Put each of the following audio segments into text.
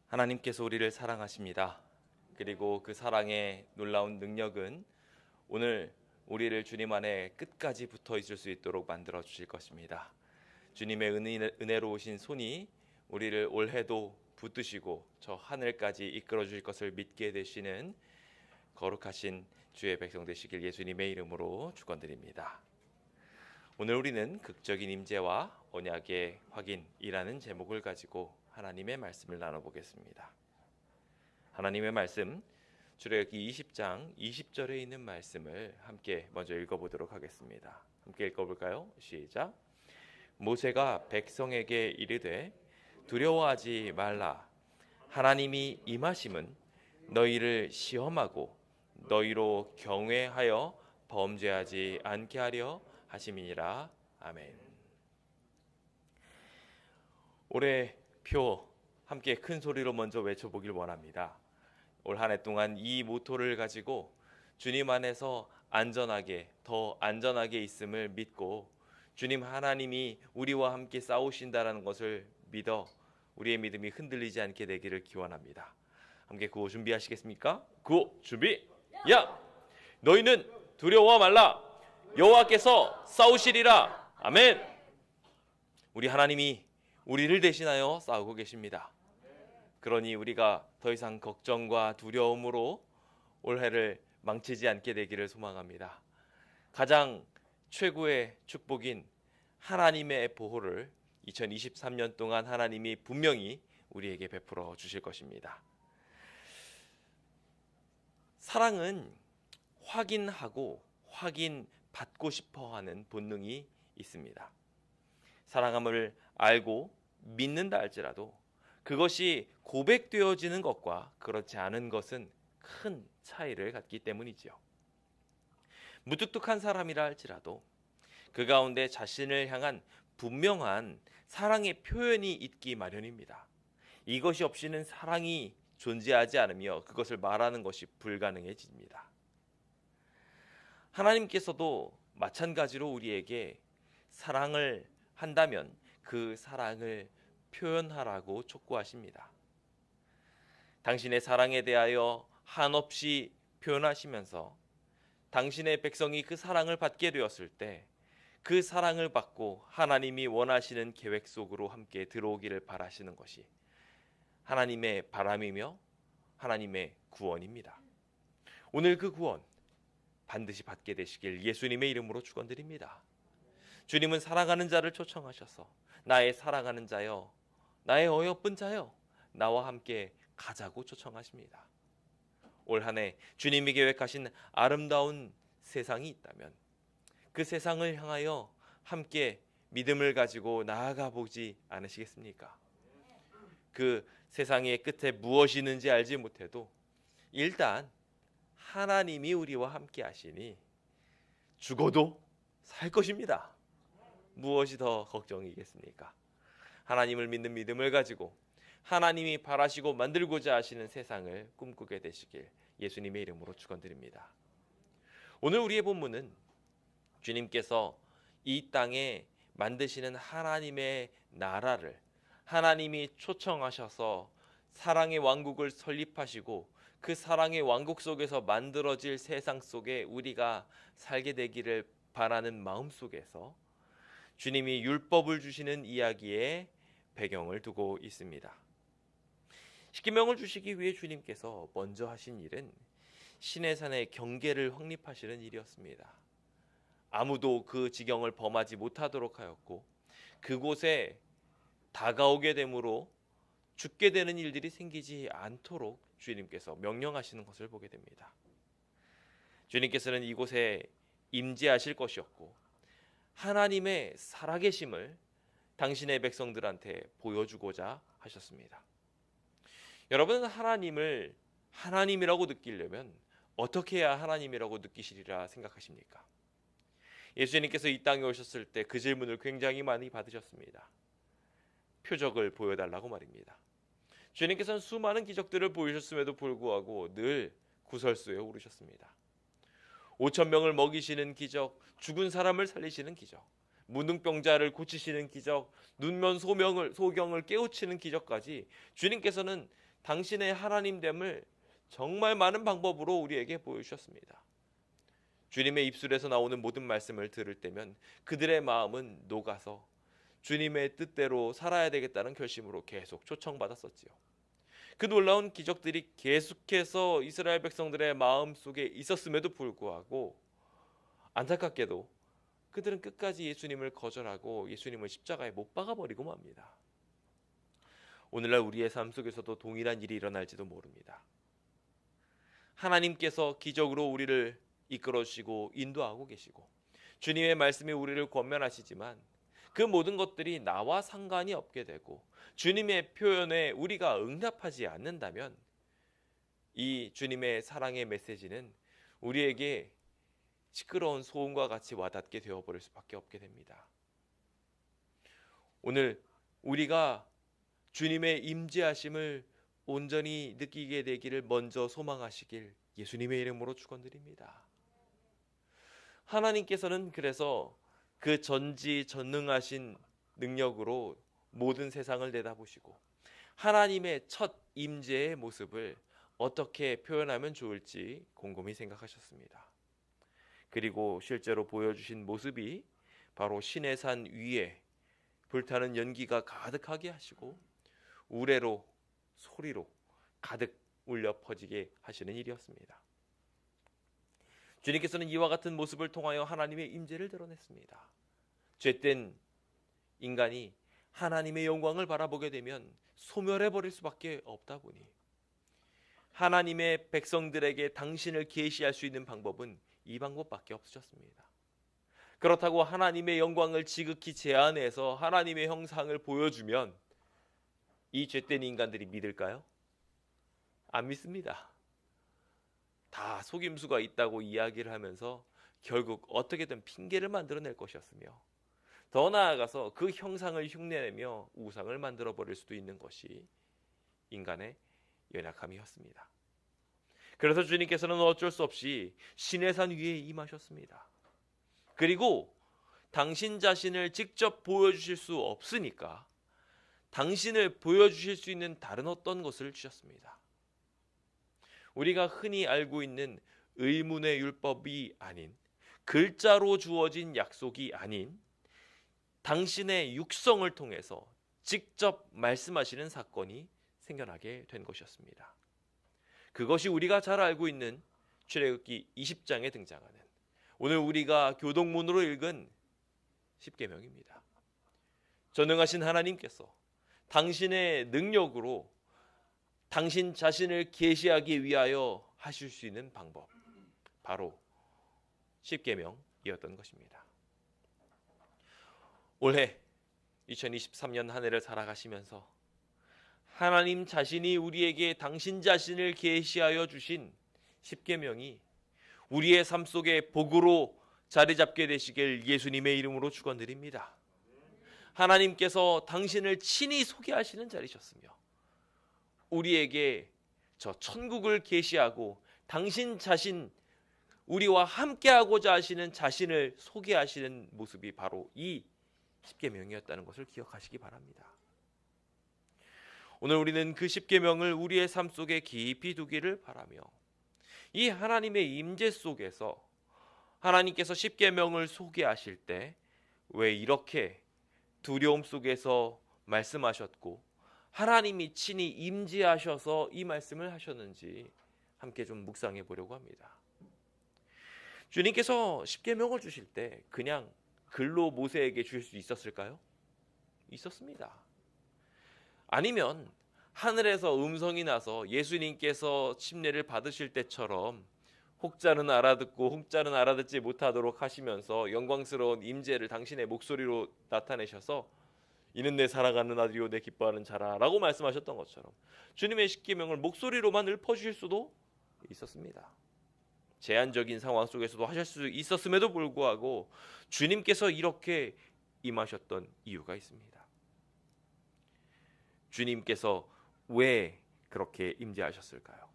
하나님께서 우리를 사랑하십니다. 그리고 그 사랑의 놀라운 능력은 오늘 우리를 주님 안에 끝까지 붙어 있을 수 있도록 만들어 주실 것입니다. 주님의 은혜로우신 손이 우리를 올해도 붙드시고 저 하늘까지 이끌어 주실 것을 믿게 되시는 거룩하신 주의 백성 되시길 예수님의 이름으로 축원드립니다. 오늘 우리는 극적인 임재와 언약의 확인이라는 제목을 가지고 하나님의 말씀을 나눠보겠습니다. 하나님의 말씀 출애굽기 20장 20절에 있는 말씀을 함께 먼저 읽어보도록 하겠습니다. 함께 읽어볼까요? 시작. 모세가 백성에게 이르되 두려워하지 말라. 하나님이 임하심은 너희를 시험하고 너희로 경외하여 범죄하지 않게 하려 하심이니라. 아멘. 올해 표 함께 큰 소리로 먼저 외쳐보길 원합니다. 올 한 해 동안 이 모토를 가지고 주님 안에서 안전하게 더 안전하게 있음을 믿고 주님 하나님이 우리와 함께 싸우신다라는 것을 믿어 우리의 믿음이 흔들리지 않게 되기를 기원합니다. 함께 구호 준비하시겠습니까? 구호 준비. 야! 너희는 두려워 말라. 여호와께서 싸우시리라. 아멘. 우리 하나님이 우리를 대신하여 싸우고 계십니다. 그러니 우리가 더 이상 걱정과 두려움으로 올해를 망치지 않게 되기를 소망합니다. 가장 최고의 축복인 하나님의 보호를 2023년 동안 하나님이 분명히 우리에게 베풀어 주실 것입니다. 사랑은 확인하고 확인받고 싶어하는 본능이 있습니다. 사랑함을 알고 믿는다 할지라도 그것이 고백되어지는 것과 그렇지 않은 것은 큰 차이를 갖기 때문이지요. 무뚝뚝한 사람이라 할지라도 그 가운데 자신을 향한 분명한 사랑의 표현이 있기 마련입니다. 이것이 없이는 사랑이 존재하지 않으며 그것을 말하는 것이 불가능해집니다. 하나님께서도 마찬가지로 우리에게 사랑을 한다면 그 사랑을 표현하라고 촉구하십니다. 당신의 사랑에 대하여 한없이 표현하시면서 당신의 백성이 그 사랑을 받게 되었을 때 그 사랑을 받고 하나님이 원하시는 계획 속으로 함께 들어오기를 바라시는 것이 하나님의 바람이며 하나님의 구원입니다. 오늘 그 구원 반드시 받게 되시길 예수님의 이름으로 축원드립니다. 주님은 사랑하는 자를 초청하셔서 나의 사랑하는 자여, 나의 어여쁜 자여, 나와 함께 가자고 초청하십니다. 올 한 해 주님이 계획하신 아름다운 세상이 있다면 그 세상을 향하여 함께 믿음을 가지고 나아가 보지 않으시겠습니까? 그 세상의 끝에 무엇이 있는지 알지 못해도 일단 하나님이 우리와 함께 하시니 죽어도 살 것입니다. 무엇이 더 걱정이겠습니까? 하나님을 믿는 믿음을 가지고 하나님이 바라시고 만들고자 하시는 세상을 꿈꾸게 되시길 예수님의 이름으로 축원드립니다. 오늘 우리의 본문은 주님께서 이 땅에 만드시는 하나님의 나라를 하나님이 초청하셔서 사랑의 왕국을 설립하시고 그 사랑의 왕국 속에서 만들어질 세상 속에 우리가 살게 되기를 바라는 마음 속에서 주님이 율법을 주시는 이야기의 배경을 두고 있습니다. 십계명을 주시기 위해 주님께서 먼저 하신 일은 시내산의 경계를 확립하시는 일이었습니다. 아무도 그 지경을 범하지 못하도록 하였고 그곳에 다가오게 되므로 죽게 되는 일들이 생기지 않도록 주님께서 명령하시는 것을 보게 됩니다. 주님께서는 이곳에 임재하실 것이었고 하나님의 살아계심을 당신의 백성들한테 보여주고자 하셨습니다. 여러분, 하나님을 하나님이라고 느끼려면 어떻게 해야 하나님이라고 느끼시리라 생각하십니까? 예수님께서 이 땅에 오셨을 때 그 질문을 굉장히 많이 받으셨습니다. 표적을 보여달라고 말입니다. 주님께서는 수많은 기적들을 보이셨음에도 불구하고 늘 구설수에 오르셨습니다. 5,000명을 먹이시는 기적, 죽은 사람을 살리시는 기적, 무능병자를 고치시는 기적, 눈먼 소경을 깨우치는 기적까지 주님께서는 당신의 하나님됨을 정말 많은 방법으로 우리에게 보여주셨습니다. 주님의 입술에서 나오는 모든 말씀을 들을 때면 그들의 마음은 녹아서 주님의 뜻대로 살아야 되겠다는 결심으로 계속 초청받았었지요. 그 놀라운 기적들이 계속해서 이스라엘 백성들의 마음 속에 있었음에도 불구하고 안타깝게도 그들은 끝까지 예수님을 거절하고 예수님을 십자가에 못 박아버리고 맙니다. 오늘날 우리의 삶 속에서도 동일한 일이 일어날지도 모릅니다. 하나님께서 기적으로 우리를 이끌어 주시고 인도하고 계시고 주님의 말씀이 우리를 권면하시지만 그 모든 것들이 나와 상관이 없게 되고 주님의 표현에 우리가 응답하지 않는다면 이 주님의 사랑의 메시지는 우리에게 시끄러운 소음과 같이 와닿게 되어버릴 수밖에 없게 됩니다. 오늘 우리가 주님의 임재하심을 온전히 느끼게 되기를 먼저 소망하시길 예수님의 이름으로 축원드립니다. 하나님께서는 그래서 그 전지전능하신 능력으로 모든 세상을 내다보시고 하나님의 첫 임재의 모습을 어떻게 표현하면 좋을지 곰곰이 생각하셨습니다. 그리고 실제로 보여주신 모습이 바로 시내산 위에 불타는 연기가 가득하게 하시고 우레로 소리로 가득 울려 퍼지게 하시는 일이었습니다. 주님께서는 이와 같은 모습을 통하여 하나님의 임재를 드러냈습니다. 죄된 인간이 하나님의 영광을 바라보게 되면 소멸해버릴 수밖에 없다 보니 하나님의 백성들에게 당신을 계시할 수 있는 방법은 이 방법밖에 없으셨습니다. 그렇다고 하나님의 영광을 지극히 제한해서 하나님의 형상을 보여주면 이 죄된 인간들이 믿을까요? 안 믿습니다. 다 속임수가 있다고 이야기를 하면서 결국 어떻게든 핑계를 만들어낼 것이었으며 더 나아가서 그 형상을 흉내내며 우상을 만들어버릴 수도 있는 것이 인간의 연약함이었습니다. 그래서 주님께서는 어쩔 수 없이 시내산 위에 임하셨습니다. 그리고 당신 자신을 직접 보여주실 수 없으니까 당신을 보여주실 수 있는 다른 어떤 것을 주셨습니다. 우리가 흔히 알고 있는 의문의 율법이 아닌 글자로 주어진 약속이 아닌 당신의 육성을 통해서 직접 말씀하시는 사건이 생겨나게 된 것이었습니다. 그것이 우리가 잘 알고 있는 출애굽기 20장에 등장하는 오늘 우리가 교동문으로 읽은 십계명입니다. 전능하신 하나님께서 당신의 능력으로 당신 자신을 계시하기 위하여 하실 수 있는 방법, 바로 십계명이었던 것입니다. 올해 2023년 한 해를 살아가시면서 하나님 자신이 우리에게 당신 자신을 계시하여 주신 십계명이 우리의 삶 속에 복으로 자리 잡게 되시길 예수님의 이름으로 축원드립니다. 하나님께서 당신을 친히 소개하시는 자리셨으며 우리에게 저 천국을 계시하고 당신 자신 우리와 함께하고자 하시는 자신을 소개하시는 모습이 바로 이 십계명이었다는 것을 기억하시기 바랍니다. 오늘 우리는 그 십계명을 우리의 삶 속에 깊이 두기를 바라며 이 하나님의 임재 속에서 하나님께서 십계명을 소개하실 때 왜 이렇게 두려움 속에서 말씀하셨고 하나님이 친히 임재하셔서 이 말씀을 하셨는지 함께 좀 묵상해 보려고 합니다. 주님께서 십계명을 주실 때 그냥 글로 모세에게 주실 수 있었을까요? 있었습니다. 아니면 하늘에서 음성이 나서 예수님께서 침례를 받으실 때처럼 혹자는 알아듣고 혹자는 알아듣지 못하도록 하시면서 영광스러운 임재를 당신의 목소리로 나타내셔서 이는 내 사랑하는 아들이요 내 기뻐하는 자라 라고 말씀하셨던 것처럼 주님의 십계명을 목소리로만 읊어주실 수도 있었습니다. 제한적인 상황 속에서도 하실 수 있었음에도 불구하고 주님께서 이렇게 임하셨던 이유가 있습니다. 주님께서 왜 그렇게 임재하셨을까요?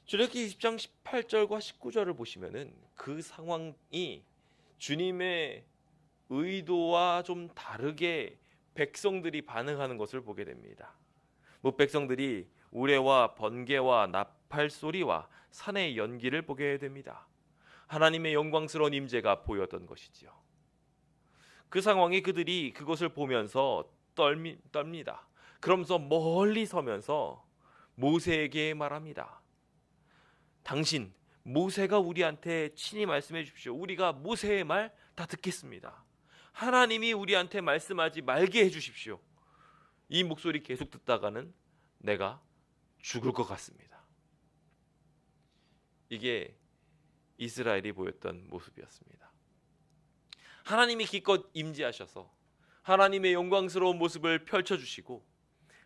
출애굽기 20장 18절과 19절을 보시면은 그 상황이 주님의 의도와 좀 다르게 백성들이 반응하는 것을 보게 됩니다. 백성들이 우레와 번개와 나팔 소리와 산의 연기를 보게 됩니다. 하나님의 영광스러운 임재가 보였던 것이지요. 그 상황에 그들이 그것을 보면서 떱니다. 그러면서 멀리 서면서 모세에게 말합니다. 당신 모세가 우리한테 친히 말씀해 주십시오. 우리가 모세의 말 다 듣겠습니다. 하나님이 우리한테 말씀하지 말게 해 주십시오. 이 목소리 계속 듣다가는 내가 죽을 것 같습니다. 이게 이스라엘이 보였던 모습이었습니다. 하나님이 기껏 임재하셔서 하나님의 영광스러운 모습을 펼쳐주시고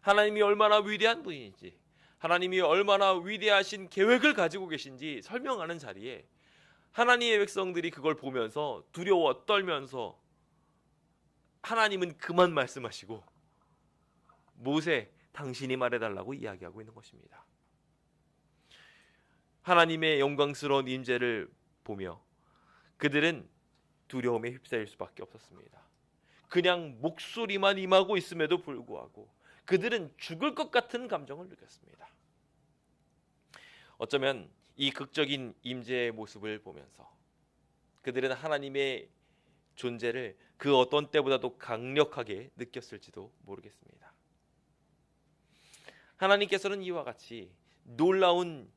하나님이 얼마나 위대한 분인지, 하나님이 얼마나 위대하신 계획을 가지고 계신지 설명하는 자리에 하나님의 백성들이 그걸 보면서 두려워 떨면서 하나님은 그만 말씀하시고 모세 당신이 말해달라고 이야기하고 있는 것입니다. 하나님의 영광스러운 임재를 보며 그들은 두려움에 휩싸일 수밖에 없었습니다. 그냥 목소리만 임하고 있음에도 불구하고 그들은 죽을 것 같은 감정을 느꼈습니다. 어쩌면 이 극적인 임재의 모습을 보면서 그들은 하나님의 존재를 그 어떤 때보다도 강력하게 느꼈을지도 모르겠습니다. 하나님께서는 이와 같이 놀라운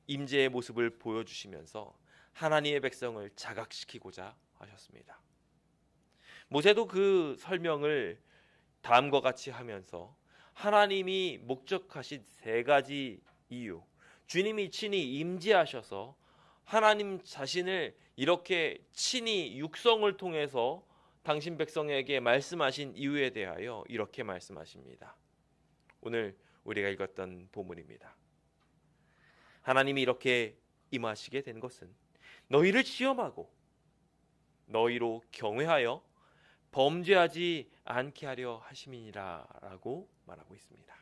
임재의 모습을 보여주시면서 하나님의 백성을 자각시키고자 하셨습니다. 모세도 그 설명을 다음과 같이 하면서 하나님이 목적하신 세 가지 이유, 주님이 친히 임재하셔서 하나님 자신을 이렇게 친히 육성을 통해서 당신 백성에게 말씀하신 이유에 대하여 이렇게 말씀하십니다. 오늘 우리가 읽었던 본문입니다. 하나님이 이렇게 임하시게 된 것은 너희를 시험하고 너희로 경외하여 범죄하지 않게 하려 하심이니라 라고 말하고 있습니다.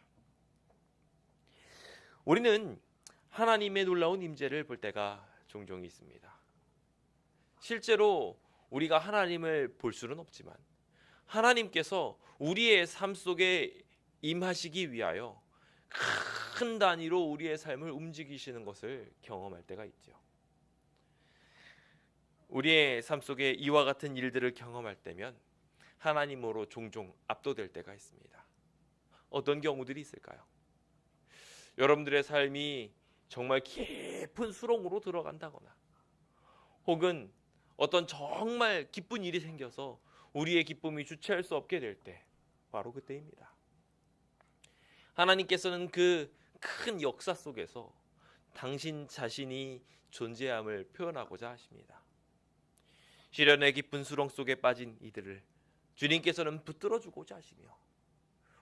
우리는 하나님의 놀라운 임재를 볼 때가 종종 있습니다. 실제로 우리가 하나님을 볼 수는 없지만 하나님께서 우리의 삶 속에 임하시기 위하여 큰 단위로 우리의 삶을 움직이시는 것을 경험할 때가 있죠. 우리의 삶 속에 이와 같은 일들을 경험할 때면 하나님으로 종종 압도될 때가 있습니다. 어떤 경우들이 있을까요? 여러분들의 삶이 정말 깊은 수렁으로 들어간다거나 혹은 어떤 정말 기쁜 일이 생겨서 우리의 기쁨이 주체할 수 없게 될 때 바로 그때입니다. 하나님께서는 그 큰 역사 속에서 당신 자신이 존재함을 표현하고자 하십니다. 시련의 깊은 수렁 속에 빠진 이들을 주님께서는 붙들어주고자 하시며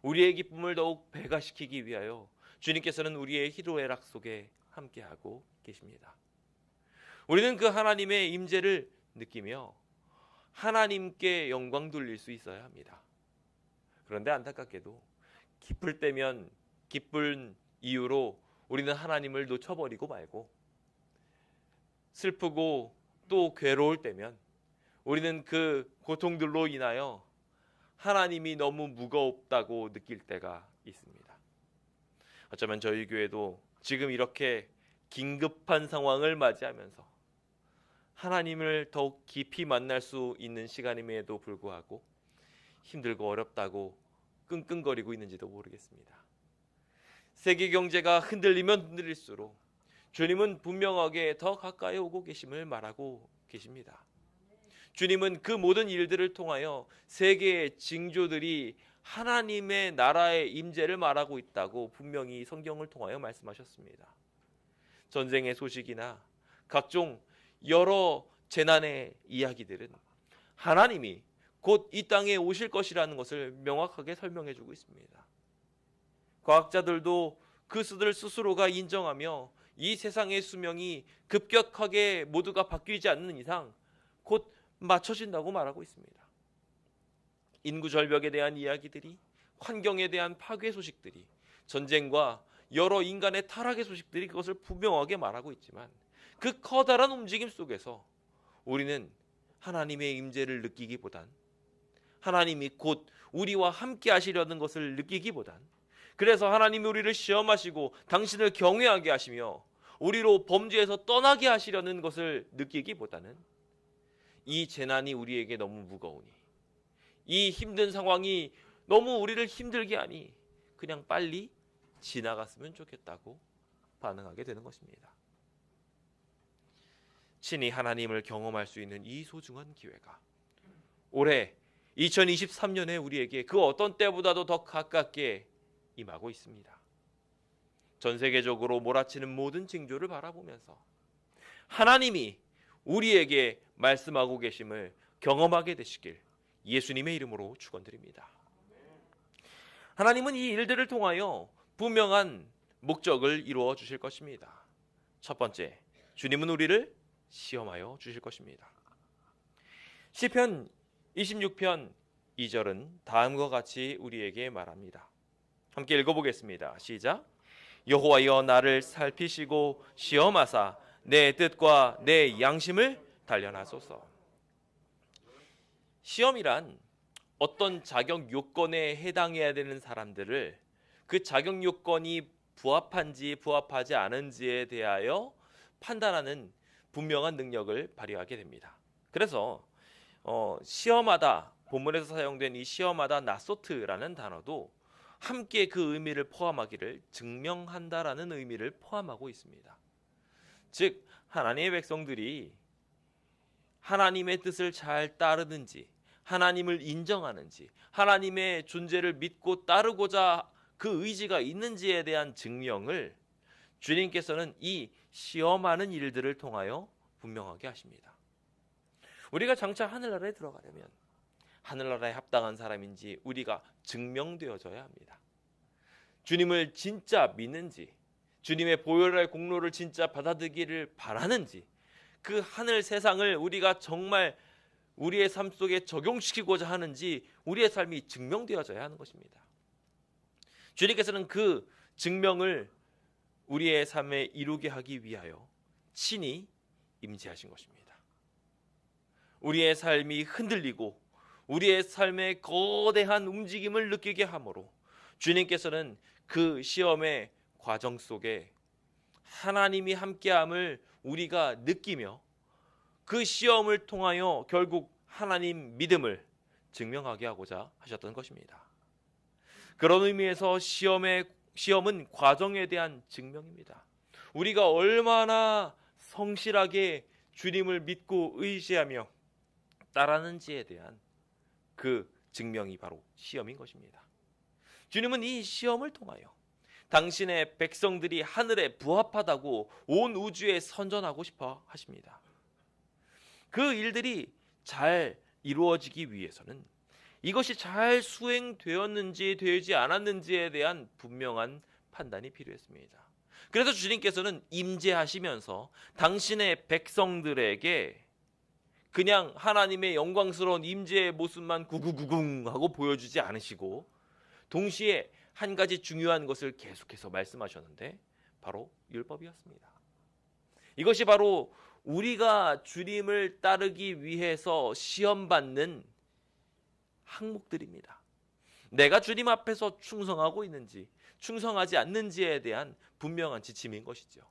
우리의 기쁨을 더욱 배가시키기 위하여 주님께서는 우리의 희로애락 속에 함께하고 계십니다. 우리는 그 하나님의 임재를 느끼며 하나님께 영광 돌릴 수 있어야 합니다. 그런데 안타깝게도 기쁠 때면 기쁜 이유로 우리는 하나님을 놓쳐버리고 말고 슬프고 또 괴로울 때면 우리는 그 고통들로 인하여 하나님이 너무 무겁다고 느낄 때가 있습니다. 어쩌면 저희 교회도 지금 이렇게 긴급한 상황을 맞이하면서 하나님을 더욱 깊이 만날 수 있는 시간임에도 불구하고 힘들고 어렵다고 끙끙거리고 있는지도 모르겠습니다. 세계 경제가 흔들리면 흔들릴수록 주님은 분명하게 더 가까이 오고 계심을 말하고 계십니다. 주님은 그 모든 일들을 통하여 세계의 징조들이 하나님의 나라의 임재를 말하고 있다고 분명히 성경을 통하여 말씀하셨습니다. 전쟁의 소식이나 각종 여러 재난의 이야기들은 하나님이 곧 이 땅에 오실 것이라는 것을 명확하게 설명해 주고 있습니다. 과학자들도 그들을 스스로가 인정하며 이 세상의 수명이 급격하게 모두가 바뀌지 않는 이상 곧 맞춰진다고 말하고 있습니다. 인구 절벽에 대한 이야기들이, 환경에 대한 파괴 소식들이, 전쟁과 여러 인간의 타락의 소식들이 그것을 분명하게 말하고 있지만 그 커다란 움직임 속에서 우리는 하나님의 임재를 느끼기보단 하나님이 곧 우리와 함께 하시려는 것을 느끼기보단 그래서 하나님이 우리를 시험하시고 당신을 경외하게 하시며 우리로 범죄에서 떠나게 하시려는 것을 느끼기보다는 이 재난이 우리에게 너무 무거우니, 이 힘든 상황이 너무 우리를 힘들게 하니 그냥 빨리 지나갔으면 좋겠다고 반응하게 되는 것입니다. 친히 하나님을 경험할 수 있는 이 소중한 기회가 올해 2023년에 우리에게 그 어떤 때보다도 더 가깝게 임하고 있습니다. 전 세계적으로 몰아치는 모든 징조를 바라보면서 하나님이 우리에게 말씀하고 계심을 경험하게 되시길 예수님의 이름으로 축원드립니다. 하나님은 이 일들을 통하여 분명한 목적을 이루어 주실 것입니다. 첫 번째, 주님은 우리를 시험하여 주실 것입니다. 시편 26편 2절은 다음과 같이 우리에게 말합니다. 함께 읽어보겠습니다. 시작. 여호와여 나를 살피시고 시험하사 내 뜻과 내 양심을 단련하소서. 시험이란 어떤 자격 요건에 해당해야 되는 사람들을 그 자격 요건이 부합한지 부합하지 않은지에 대하여 판단하는 분명한 능력을 발휘하게 됩니다. 그래서 시험하다, 본문에서 사용된 이 시험하다 나소트라는 단어도 함께 그 의미를 포함하기를 증명한다라는 의미를 포함하고 있습니다. 즉 하나님의 백성들이 하나님의 뜻을 잘 따르는지, 하나님을 인정하는지, 하나님의 존재를 믿고 따르고자 그 의지가 있는지에 대한 증명을 주님께서는 이 시험하는 일들을 통하여 분명하게 하십니다. 우리가 장차 하늘나라에 들어가려면 하늘나라에 합당한 사람인지 우리가 증명되어져야 합니다. 주님을 진짜 믿는지, 주님의 보혈의 공로를 진짜 받아들이기를 바라는지, 그 하늘 세상을 우리가 정말 우리의 삶 속에 적용시키고자 하는지 우리의 삶이 증명되어져야 하는 것입니다. 주님께서는 그 증명을 우리의 삶에 이루게 하기 위하여 친히 임재하신 것입니다. 우리의 삶이 흔들리고 우리의 삶의 거대한 움직임을 느끼게 하므로 주님께서는 그 시험의 과정 속에 하나님이 함께함을 우리가 느끼며 그 시험을 통하여 결국 하나님 믿음을 증명하게 하고자 하셨던 것입니다. 그런 의미에서 시험은 과정에 대한 증명입니다. 우리가 얼마나 성실하게 주님을 믿고 의지하며 따르는지에 대한 그 증명이 바로 시험인 것입니다. 주님은 이 시험을 통하여 당신의 백성들이 하늘에 부합하다고 온 우주에 선전하고 싶어 하십니다. 그 일들이 잘 이루어지기 위해서는 이것이 잘 수행되었는지 되지 않았는지에 대한 분명한 판단이 필요했습니다. 그래서 주님께서는 임재하시면서 당신의 백성들에게 그냥 하나님의 영광스러운 임재의 모습만 구구구궁 하고 보여주지 않으시고 동시에 한 가지 중요한 것을 계속해서 말씀하셨는데 바로 율법이었습니다. 이것이 바로 우리가 주님을 따르기 위해서 시험받는 항목들입니다. 내가 주님 앞에서 충성하고 있는지 충성하지 않는지에 대한 분명한 지침인 것이죠.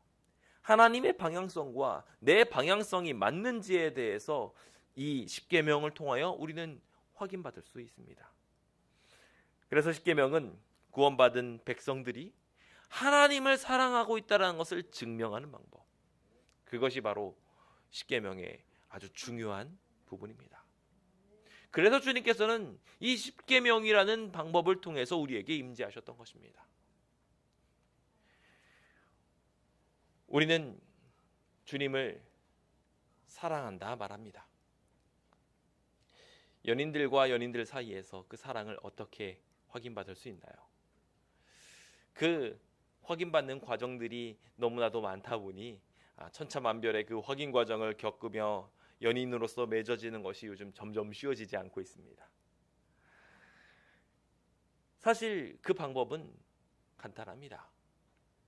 하나님의 방향성과 내 방향성이 맞는지에 대해서 이 십계명을 통하여 우리는 확인받을 수 있습니다. 그래서 십계명은 구원받은 백성들이 하나님을 사랑하고 있다는 것을 증명하는 방법, 그것이 바로 십계명의 아주 중요한 부분입니다. 그래서 주님께서는 이 십계명이라는 방법을 통해서 우리에게 임재하셨던 것입니다. 우리는 주님을 사랑한다 말합니다. 연인들과 연인들 사이에서 그 사랑을 어떻게 확인받을 수 있나요? 그 확인받는 과정들이 너무나도 많다 보니 천차만별의 그 확인 과정을 겪으며 연인으로서 맺어지는 것이 요즘 점점 쉬워지지 않고 있습니다. 사실 그 방법은 간단합니다.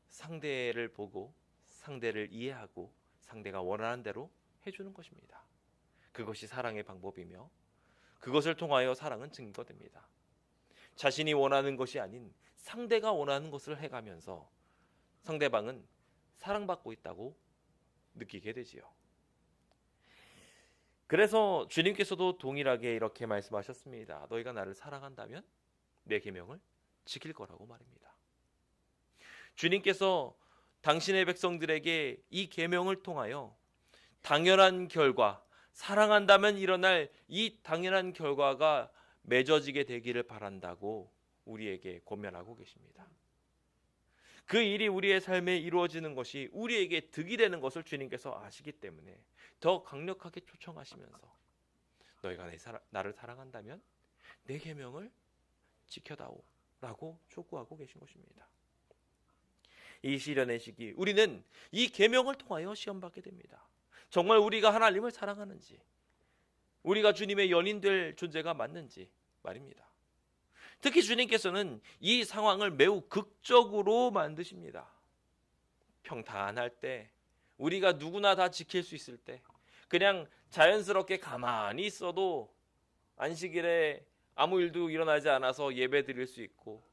상대를 보고 상대를 이해하고 상대가 원하는 대로 해주는 것입니다. 그것이 사랑의 방법이며 그것을 통하여 사랑은 증거됩니다. 자신이 원하는 것이 아닌 상대가 원하는 것을 해가면서 상대방은 사랑받고 있다고 느끼게 되지요. 그래서 주님께서도 동일하게 이렇게 말씀하셨습니다. 너희가 나를 사랑한다면 내 계명을 지킬 거라고 말입니다. 주님께서 당신의 백성들에게 이 계명을 통하여 당연한 결과, 사랑한다면 일어날 이 당연한 결과가 맺어지게 되기를 바란다고 우리에게 권면하고 계십니다. 그 일이 우리의 삶에 이루어지는 것이 우리에게 득이 되는 것을 주님께서 아시기 때문에 더 강력하게 초청하시면서 너희가 나를 사랑한다면 내 계명을 지켜다오 라고 촉구하고 계신 것입니다. 이 시련의 시기 우리는 이 계명을 통하여 시험받게 됩니다. 정말 우리가 하나님을 사랑하는지, 우리가 주님의 연인 될 존재가 맞는지 말입니다. 특히 주님께서는 이 상황을 매우 극적으로 만드십니다. 평탄할 때, 우리가 누구나 다 지킬 수 있을 때, 그냥 자연스럽게 가만히 있어도 안식일에 아무 일도 일어나지 않아서 예배 드릴 수 있고,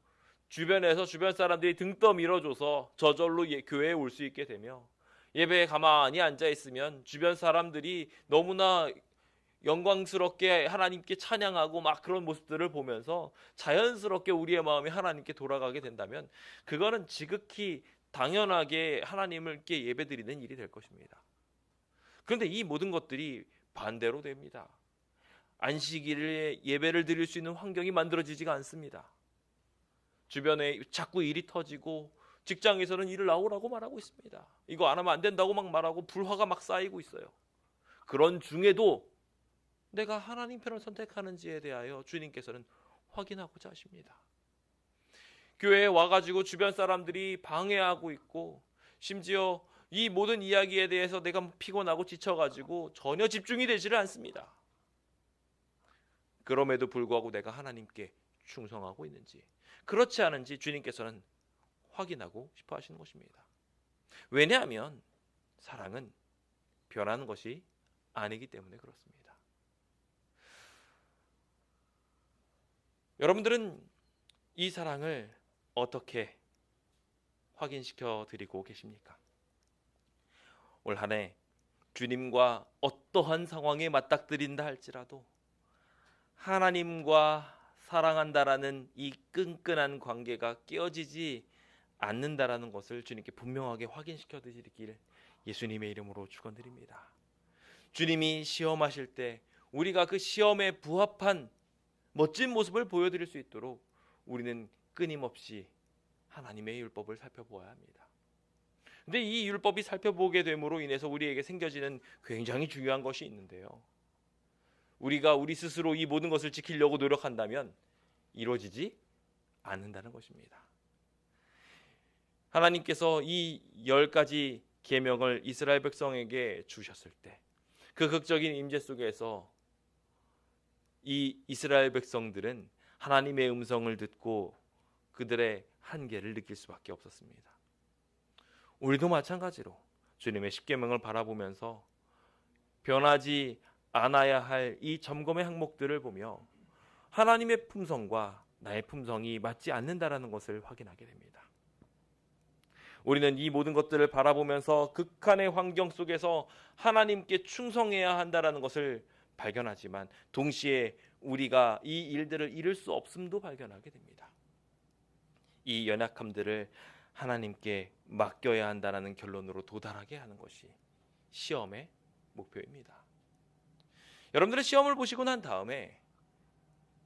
주변에서 주변 사람들이 등 떠밀어줘서 저절로 교회에 올 수 있게 되며, 예배에 가만히 앉아 있으면 주변 사람들이 너무나 영광스럽게 하나님께 찬양하고 막 그런 모습들을 보면서 자연스럽게 우리의 마음이 하나님께 돌아가게 된다면 그거는 지극히 당연하게 하나님께 예배드리는 일이 될 것입니다. 그런데 이 모든 것들이 반대로 됩니다. 안식일에 예배를 드릴 수 있는 환경이 만들어지지가 않습니다. 주변에 자꾸 일이 터지고 직장에서는 일을 나오라고 말하고 있습니다. 이거 안 하면 안 된다고 막 말하고 불화가 막 쌓이고 있어요. 그런 중에도 내가 하나님 편을 선택하는지에 대하여 주님께서는 확인하고자 하십니다. 교회에 와가지고 주변 사람들이 방해하고 있고 심지어 이 모든 이야기에 대해서 내가 피곤하고 지쳐가지고 전혀 집중이 되지를 않습니다. 그럼에도 불구하고 내가 하나님께 충성하고 있는지 그렇지 않은지 주님께서는 확인하고 싶어 하시는 것입니다. 왜냐하면 사랑은 변하는 것이 아니기 때문에 그렇습니다. 여러분들은 이 사랑을 어떻게 확인시켜 드리고 계십니까? 올 한 해 주님과 어떠한 상황에 맞닥뜨린다 할지라도 하나님과 사랑한다라는 이 끈끈한 관계가 깨어지지 않는다라는 것을 주님께 분명하게 확인시켜 드리기를 예수님의 이름으로 축원드립니다. 주님이 시험하실 때 우리가 그 시험에 부합한 멋진 모습을 보여드릴 수 있도록 우리는 끊임없이 하나님의 율법을 살펴보아야 합니다. 근데 이 율법이 살펴보게 됨으로 인해서 우리에게 생겨지는 굉장히 중요한 것이 있는데요. 우리가 우리 스스로 이 모든 것을 지키려고 노력한다면 이루어지지 않는다는 것입니다. 하나님께서 이 10가지 계명을 이스라엘 백성에게 주셨을 때 그 극적인 임재 속에서 이 이스라엘 백성들은 하나님의 음성을 듣고 그들의 한계를 느낄 수밖에 없었습니다. 우리도 마찬가지로 주님의 십계명을 바라보면서 변하지 않아야 할 이 점검의 항목들을 보며 하나님의 품성과 나의 품성이 맞지 않는다라는 것을 확인하게 됩니다. 우리는 이 모든 것들을 바라보면서 극한의 환경 속에서 하나님께 충성해야 한다라는 것을 발견하지만 동시에 우리가 이 일들을 이룰 수 없음도 발견하게 됩니다. 이 연약함들을 하나님께 맡겨야 한다는 결론으로 도달하게 하는 것이 시험의 목표입니다. 여러분들은 시험을 보시고 난 다음에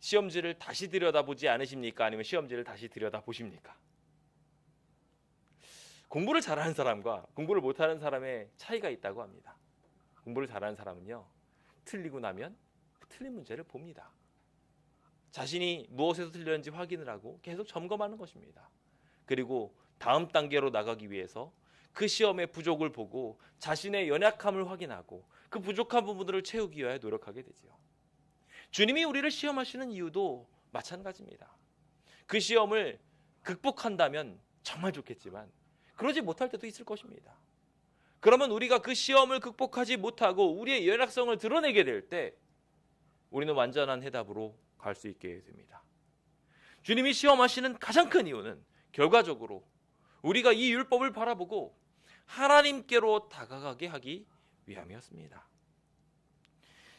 시험지를 다시 들여다보지 않으십니까? 아니면 시험지를 다시 들여다보십니까? 공부를 잘하는 사람과 공부를 못하는 사람의 차이가 있다고 합니다. 공부를 잘하는 사람은요, 틀리고 나면 틀린 문제를 봅니다. 자신이 무엇에서 틀렸는지 확인을 하고 계속 점검하는 것입니다. 그리고 다음 단계로 나가기 위해서 그 시험의 부족을 보고 자신의 연약함을 확인하고 그 부족한 부분들을 채우기 위하여 노력하게 되죠. 주님이 우리를 시험하시는 이유도 마찬가지입니다. 그 시험을 극복한다면 정말 좋겠지만 그러지 못할 때도 있을 것입니다. 그러면 우리가 그 시험을 극복하지 못하고 우리의 연약성을 드러내게 될 때 우리는 완전한 해답으로 갈 수 있게 됩니다. 주님이 시험하시는 가장 큰 이유는 결과적으로 우리가 이 율법을 바라보고 하나님께로 다가가게 하기 위함이었습니다.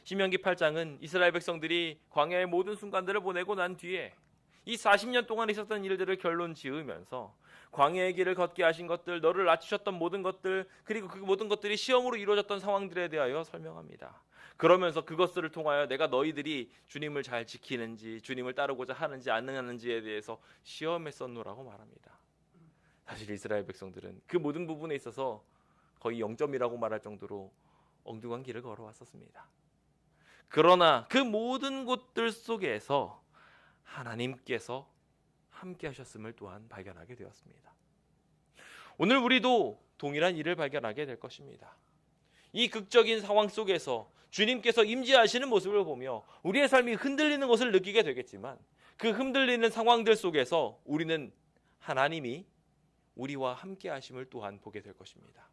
신명기 8장은 이스라엘 백성들이 광야의 모든 순간들을 보내고 난 뒤에 이 40년 동안 있었던 일들을 결론 지으면서 광야의 길을 걷게 하신 것들, 너를 낮추셨던 모든 것들, 그리고 그 모든 것들이 시험으로 이루어졌던 상황들에 대하여 설명합니다. 그러면서 그것들을 통하여 내가 너희들이 주님을 잘 지키는지, 주님을 따르고자 하는지 안 하는지에 대해서 시험했었노라고 말합니다. 사실 이스라엘 백성들은 그 모든 부분에 있어서 거의 0점이라고 말할 정도로 엉뚱한 길을 걸어왔었습니다. 그러나 그 모든 곳들 속에서 하나님께서 함께 하셨음을 또한 발견하게 되었습니다. 오늘 우리도 동일한 일을 발견하게 될 것입니다. 이 극적인 상황 속에서 주님께서 임재하시는 모습을 보며 우리의 삶이 흔들리는 것을 느끼게 되겠지만, 그 흔들리는 상황들 속에서 우리는 하나님이 우리와 함께 하심을 또한 보게 될 것입니다.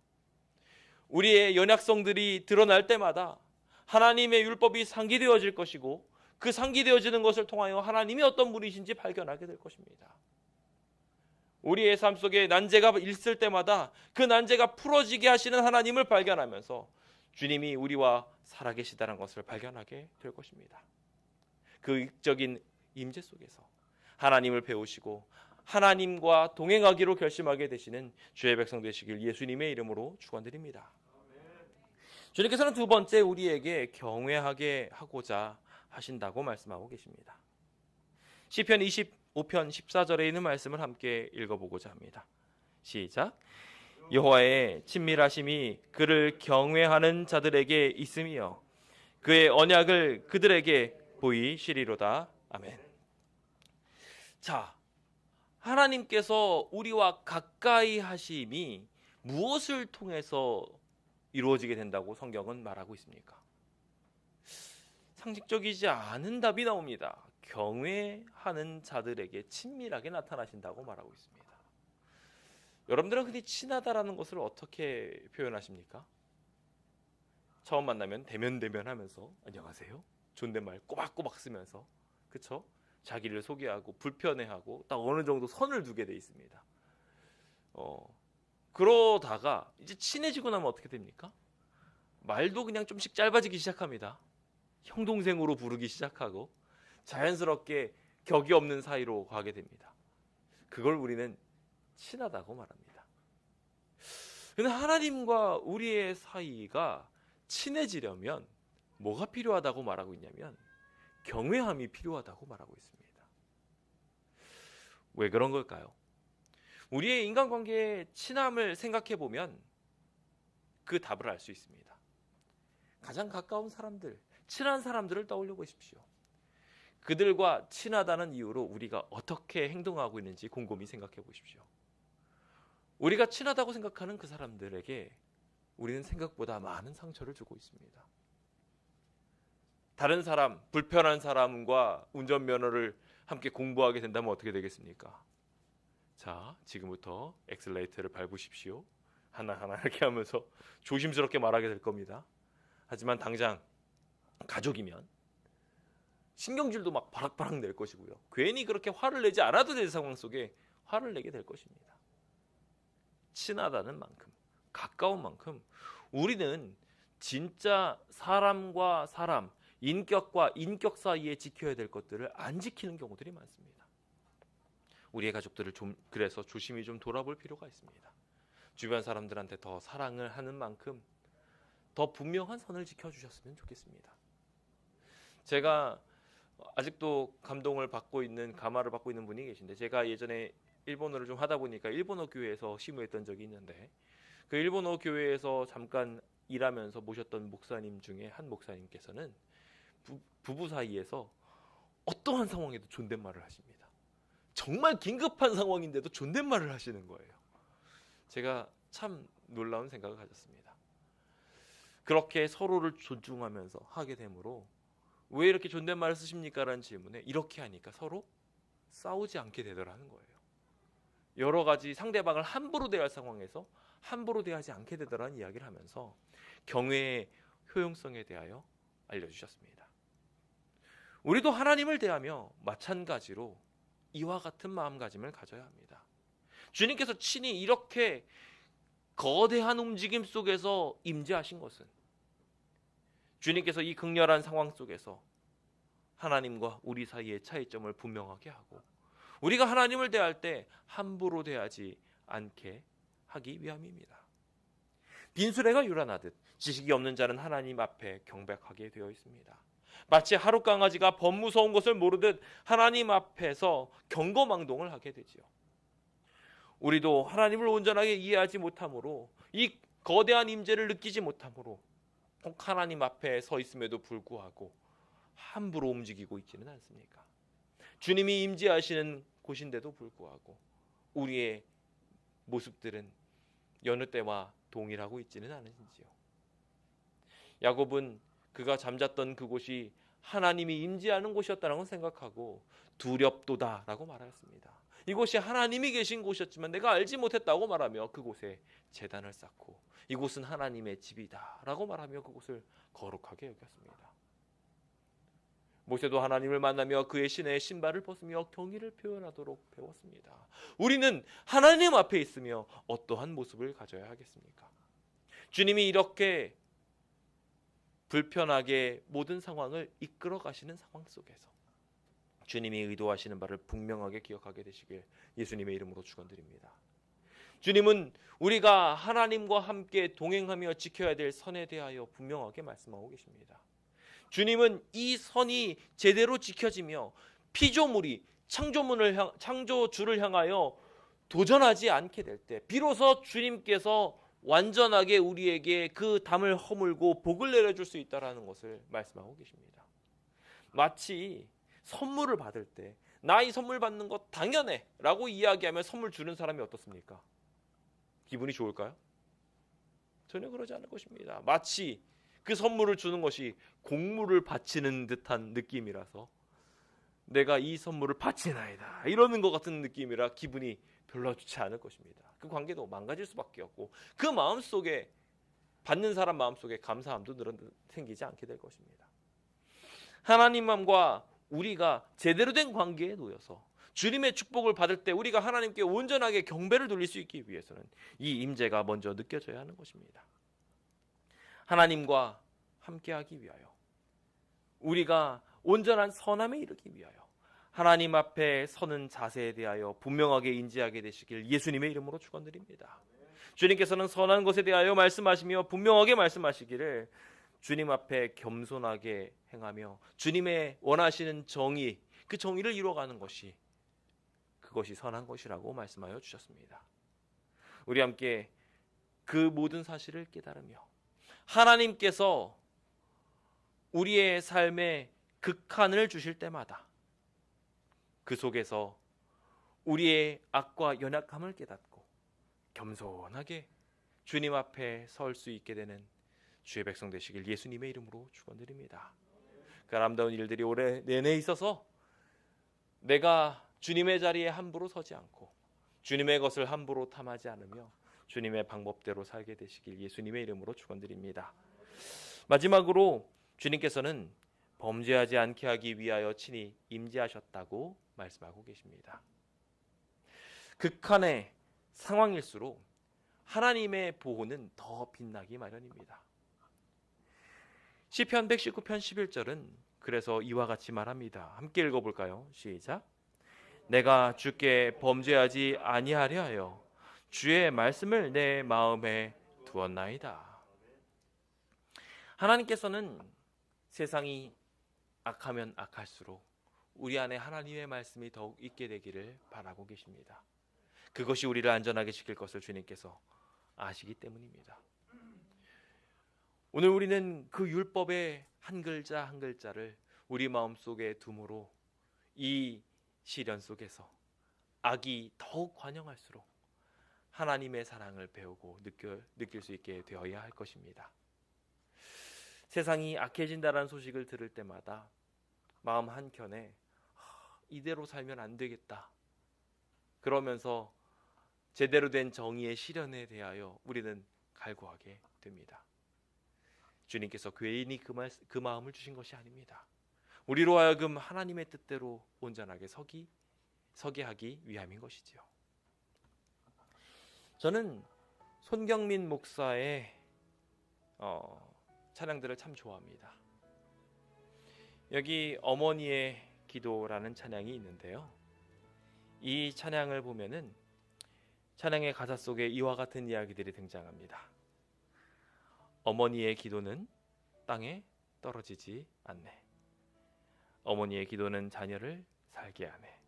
우리의 연약성들이 드러날 때마다 하나님의 율법이 상기되어질 것이고, 그 상기되어지는 것을 통하여 하나님이 어떤 분이신지 발견하게 될 것입니다. 우리의 삶 속에 난제가 있을 때마다 그 난제가 풀어지게 하시는 하나님을 발견하면서 주님이 우리와 살아계시다는 것을 발견하게 될 것입니다. 그 극적인 임재 속에서 하나님을 배우시고 하나님과 동행하기로 결심하게 되시는 주의 백성 되시길 예수님의 이름으로 축원드립니다. 주님께서는 두 번째 우리에게 경외하게 하고자 하신다고 말씀하고 계십니다. 시편 25편 14절에 있는 말씀을 함께 읽어보고자 합니다. 시작. 여호와의 친밀하심이 그를 경외하는 자들에게 있으며 그의 언약을 그들에게 보이시리로다. 아멘. 자, 하나님께서 우리와 가까이 하심이 무엇을 통해서 이루어지게 된다고 성경은 말하고 있습니까? 상식적이지 않은 답이 나옵니다. 경외하는 자들에게 친밀하게 나타나신다고 말하고 있습니다. 여러분들은 흔히 친하다라는 것을 어떻게 표현하십니까? 처음 만나면 대면하면서 안녕하세요, 존댓말 꼬박꼬박 쓰면서, 그렇죠? 자기를 소개하고 불편해하고 딱 어느 정도 선을 두게 돼 있습니다. 그러다가 이제 친해지고 나면 어떻게 됩니까? 말도 그냥 좀씩 짧아지기 시작합니다. 형 동생으로 부르기 시작하고 자연스럽게 격이 없는 사이로 가게 됩니다. 그걸 우리는 친하다고 말합니다. 근데 하나님과 우리의 사이가 친해지려면 뭐가 필요하다고 말하고 있냐면 경외함이 필요하다고 말하고 있습니다. 왜 그런 걸까요? 우리의 인간관계의 친함을 생각해 보면 그 답을 알 수 있습니다. 가장 가까운 사람들, 친한 사람들을 떠올려 보십시오. 그들과 친하다는 이유로 우리가 어떻게 행동하고 있는지 곰곰이 생각해 보십시오. 우리가 친하다고 생각하는 그 사람들에게 우리는 생각보다 많은 상처를 주고 있습니다. 다른 사람, 불편한 사람과 운전면허를 함께 공부하게 된다면 어떻게 되겠습니까? 자, 지금부터 엑셀레이터를 밟으십시오. 하나하나 이렇게 하면서 조심스럽게 말하게 될 겁니다. 하지만 당장 가족이면 신경질도 막 바락바락 낼 것이고요. 괜히 그렇게 화를 내지 않아도 될 상황 속에 화를 내게 될 것입니다. 친하다는 만큼, 가까운 만큼 우리는 진짜 사람과 사람, 인격과 인격 사이에 지켜야 될 것들을 안 지키는 경우들이 많습니다. 우리의 가족들을 그래서 조심히 좀 돌아볼 필요가 있습니다. 주변 사람들한테 더 사랑을 하는 만큼 더 분명한 선을 지켜주셨으면 좋겠습니다. 제가 아직도 감동을 받고 있는, 감화를 받고 있는 분이 계신데, 제가 예전에 일본어를 좀 하다 보니까 일본어 교회에서 시무했던 적이 있는데, 그 일본어 교회에서 잠깐 일하면서 모셨던 목사님 중에 한 목사님께서는 부부 사이에서 어떠한 상황에도 존댓말을 하십니다. 정말 긴급한 상황인데도 존댓말을 하시는 거예요. 제가 참 놀라운 생각을 가졌습니다. 그렇게 서로를 존중하면서 하게 되므로 왜 이렇게 존댓말을 쓰십니까? 라는 질문에 이렇게 하니까 서로 싸우지 않게 되더라는 거예요. 여러 가지 상대방을 함부로 대할 상황에서 함부로 대하지 않게 되더라는 이야기를 하면서 경외의 효용성에 대하여 알려주셨습니다. 우리도 하나님을 대하며 마찬가지로 이와 같은 마음가짐을 가져야 합니다. 주님께서 친히 이렇게 거대한 움직임 속에서 임재하신 것은 주님께서 이 극렬한 상황 속에서 하나님과 우리 사이의 차이점을 분명하게 하고 우리가 하나님을 대할 때 함부로 대하지 않게 하기 위함입니다. 빈수레가 요란하듯 지식이 없는 자는 하나님 앞에 경배하게 되어 있습니다. 마치 하루 강아지가 범무서운 것을 모르듯 하나님 앞에서 경거망동을 하게 되지요. 우리도 하나님을 온전하게 이해하지 못함으로 이 거대한 임재를 느끼지 못함으로 혹 하나님 앞에 서 있음에도 불구하고 함부로 움직이고 있지는 않습니까? 주님이 임재하시는 곳인데도 불구하고 우리의 모습들은 여느 때와 동일하고 있지는 않은지요. 야곱은 그가 잠잤던 그곳이 하나님이 임재하는 곳이었다는 걸 생각하고 두렵도다라고 말했습니다. 이곳이 하나님이 계신 곳이었지만 내가 알지 못했다고 말하며 그곳에 제단을 쌓고 이곳은 하나님의 집이다라고 말하며 그곳을 거룩하게 여겼습니다. 모세도 하나님을 만나며 그의 신의 신발을 벗으며 경의를 표현하도록 배웠습니다. 우리는 하나님 앞에 있으며 어떠한 모습을 가져야 하겠습니까? 주님이 이렇게 불편하게 모든 상황을 이끌어 가시는 상황 속에서 주님이 의도하시는 바를 분명하게 기억하게 되시길 예수님의 이름으로 축원드립니다. 주님은 우리가 하나님과 함께 동행하며 지켜야 될 선에 대하여 분명하게 말씀하고 계십니다. 주님은 이 선이 제대로 지켜지며 피조물이 창조주를 향하여 도전하지 않게 될 때 비로소 주님께서 완전하게 우리에게 그 담을 허물고 복을 내려줄 수 있다는 것을 말씀하고 계십니다. 마치 선물을 받을 때 나 이 선물 받는 거 당연해 라고 이야기하면 선물 주는 사람이 어떻습니까? 기분이 좋을까요? 전혀 그러지 않을 것입니다. 마치 그 선물을 주는 것이 공물을 바치는 듯한 느낌이라서 내가 이 선물을 바치나이다 이러는 것 같은 느낌이라 기분이 별로 좋지 않을 것입니다. 그 관계도 망가질 수밖에 없고 그 마음속에 받는 사람 마음속에 감사함도 생기지 않게 될 것입니다. 하나님과 우리가 제대로 된 관계에 놓여서 주님의 축복을 받을 때 우리가 하나님께 온전하게 경배를 돌릴 수 있기 위해서는 이 임재가 먼저 느껴져야 하는 것입니다. 하나님과 함께하기 위하여 우리가 온전한 선함에 이르기 위하여 하나님 앞에 서는 자세에 대하여 분명하게 인지하게 되시길 예수님의 이름으로 축원드립니다. 주님께서는 선한 것에 대하여 말씀하시며 분명하게 말씀하시기를 주님 앞에 겸손하게 행하며 주님의 원하시는 정의, 그 정의를 이루어가는 것이 그것이 선한 것이라고 말씀하여 주셨습니다. 우리 함께 그 모든 사실을 깨달으며 하나님께서 우리의 삶에 극한을 주실 때마다 그 속에서 우리의 악과 연약함을 깨닫고 겸손하게 주님 앞에 설 수 있게 되는 주의 백성 되시길 예수님의 이름으로 축원드립니다. 그 아름다운 일들이 올해 내내 있어서 내가 주님의 자리에 함부로 서지 않고 주님의 것을 함부로 탐하지 않으며 주님의 방법대로 살게 되시길 예수님의 이름으로 축원드립니다. 마지막으로 주님께서는 범죄하지 않게 하기 위하여 친히 임재하셨다고 말씀하고 계십니다. 극한의 상황일수록 하나님의 보호는 더 빛나기 마련입니다. 시편 119편 11절은 그래서 이와 같이 말합니다. 함께 읽어볼까요? 시작. 내가 주께 범죄하지 아니하려 하여 주의 말씀을 내 마음에 두었나이다. 하나님께서는 세상이 악하면 악할수록 우리 안에 하나님의 말씀이 더욱 있게 되기를 바라고 계십니다. 그것이 우리를 안전하게 지킬 것을 주님께서 아시기 때문입니다. 오늘 우리는 그 율법의 한 글자 한 글자를 우리 마음속에 둠으로 이 시련 속에서 악이 더욱 관영할수록 하나님의 사랑을 배우고 느낄 수 있게 되어야 할 것입니다. 세상이 악해진다는 소식을 들을 때마다 마음 한켠에 이대로 살면 안 되겠다. 그러면서 제대로 된 정의의 실현에 대하여 우리는 갈구하게 됩니다. 주님께서 괜히 그 마음을 주신 것이 아닙니다. 우리로 하여금 하나님의 뜻대로 온전하게 서기 서게 하기 위함인 것이지요. 저는 손경민 목사의 찬양들을 참 좋아합니다. 여기 어머니의 기도라는 찬양이 있는데요. 이 찬양을 보면은 찬양의 가사 속에 이와 같은 이야기들이 등장합니다. 어머니의 기도는 땅에 떨어지지 않네. 어머니의 기도는 자녀를 살게 하네.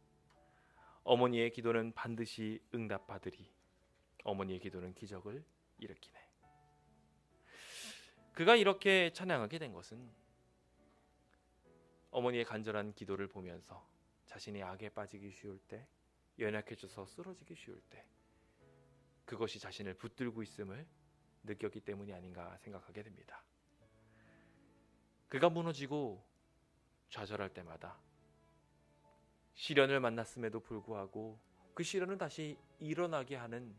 어머니의 기도는 반드시 응답받으리. 어머니의 기도는 기적을 일으키네. 그가 이렇게 찬양하게 된 것은 어머니의 간절한 기도를 보면서 자신이 악에 빠지기 쉬울 때, 연약해져서 쓰러지기 쉬울 때 그것이 자신을 붙들고 있음을 느꼈기 때문이 아닌가 생각하게 됩니다. 그가 무너지고 좌절할 때마다 시련을 만났음에도 불구하고 그 시련을 다시 일어나게 하는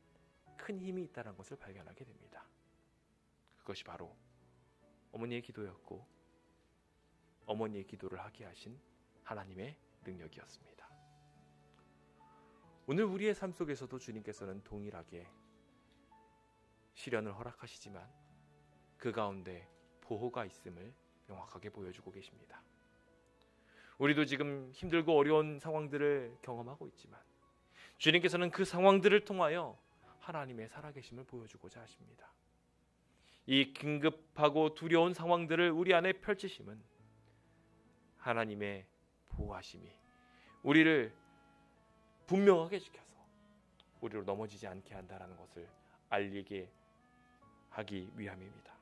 큰 힘이 있다는 것을 발견하게 됩니다. 그것이 바로 어머니의 기도였고 어머니의 기도를 하게 하신 하나님의 능력이었습니다. 오늘 우리의 삶 속에서도 주님께서는 동일하게 시련을 허락하시지만 그 가운데 보호가 있음을 명확하게 보여주고 계십니다. 우리도 지금 힘들고 어려운 상황들을 경험하고 있지만 주님께서는 그 상황들을 통하여 하나님의 살아계심을 보여주고자 하십니다. 이 긴급하고 두려운 상황들을 우리 안에 펼치심은 하나님의 보호하심이 우리를 분명하게 지켜서 우리로 넘어지지 않게 한다는 것을 알리게 하기 위함입니다.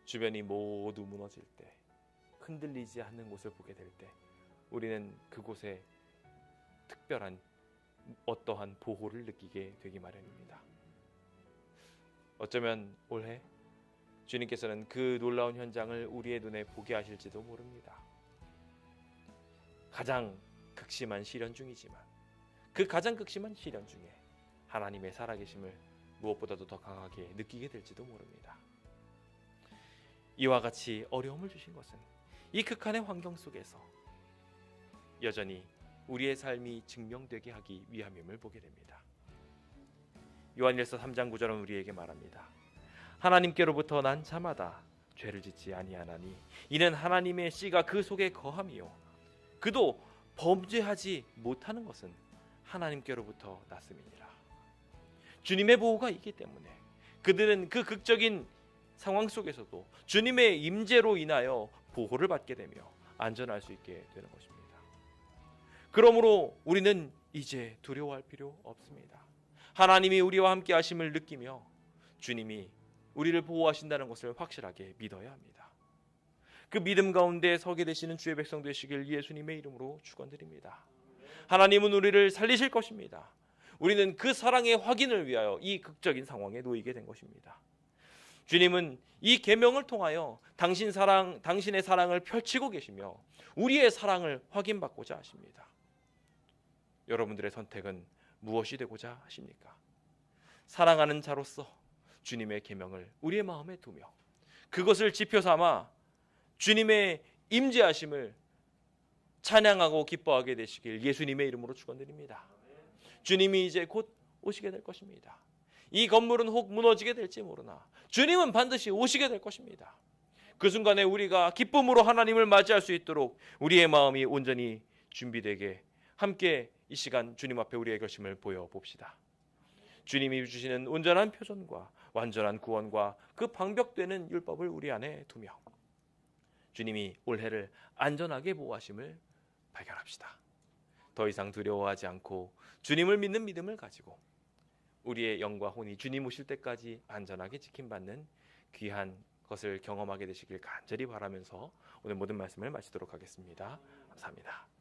주변이 모두 무너질 때, 흔들리지 않는 곳을 보게 될 때 우리는 그곳에 특별한 어떠한 보호를 느끼게 되기 마련입니다. 어쩌면 올해 주님께서는 그 놀라운 현장을 우리의 눈에 보게 하실지도 모릅니다. 가장 극심한 시련 중이지만 그 가장 극심한 시련 중에 하나님의 살아계심을 무엇보다도 더 강하게 느끼게 될지도 모릅니다. 이와 같이 어려움을 주신 것은 이 극한의 환경 속에서 여전히 우리의 삶이 증명되게 하기 위함임을 보게 됩니다. 요한일서 3장 9절은 우리에게 말합니다. 하나님께로부터 난 자마다 죄를 짓지 아니하나니 이는 하나님의 씨가 그 속에 거함이요 그도 범죄하지 못하는 것은 하나님께로부터 났음이니라. 주님의 보호가 있기 때문에 그들은 그 극적인 상황 속에서도 주님의 임재로 인하여 보호를 받게 되며 안전할 수 있게 되는 것입니다. 그러므로 우리는 이제 두려워할 필요 없습니다. 하나님이 우리와 함께 하심을 느끼며 주님이 우리를 보호하신다는 것을 확실하게 믿어야 합니다. 그 믿음 가운데 서게 되시는 주의 백성 되시길 예수님의 이름으로 축원드립니다. 하나님은 우리를 살리실 것입니다. 우리는 그 사랑의 확인을 위하여 이 극적인 상황에 놓이게 된 것입니다. 주님은 이 계명을 통하여 당신의 사랑을 펼치고 계시며 우리의 사랑을 확인받고자 하십니다. 여러분들의 선택은 무엇이 되고자 하십니까? 사랑하는 자로서 주님의 계명을 우리의 마음에 두며 그것을 지표 삼아 주님의 임재하심을 찬양하고 기뻐하게 되시길 예수님의 이름으로 축원드립니다. 주님이 이제 곧 오시게 될 것입니다. 이 건물은 혹 무너지게 될지 모르나 주님은 반드시 오시게 될 것입니다. 그 순간에 우리가 기쁨으로 하나님을 맞이할 수 있도록 우리의 마음이 온전히 준비되게 함께 이 시간 주님 앞에 우리의 결심을 보여봅시다. 주님이 주시는 온전한 표전과 완전한 구원과 그 방벽되는 율법을 우리 안에 두며 주님이 올해를 안전하게 보호하심을 발견합시다. 더 이상 두려워하지 않고 주님을 믿는 믿음을 가지고 우리의 영과 혼이 주님 오실 때까지 안전하게 지킴받는 귀한 것을 경험하게 되시길 간절히 바라면서 오늘 모든 말씀을 마치도록 하겠습니다. 감사합니다.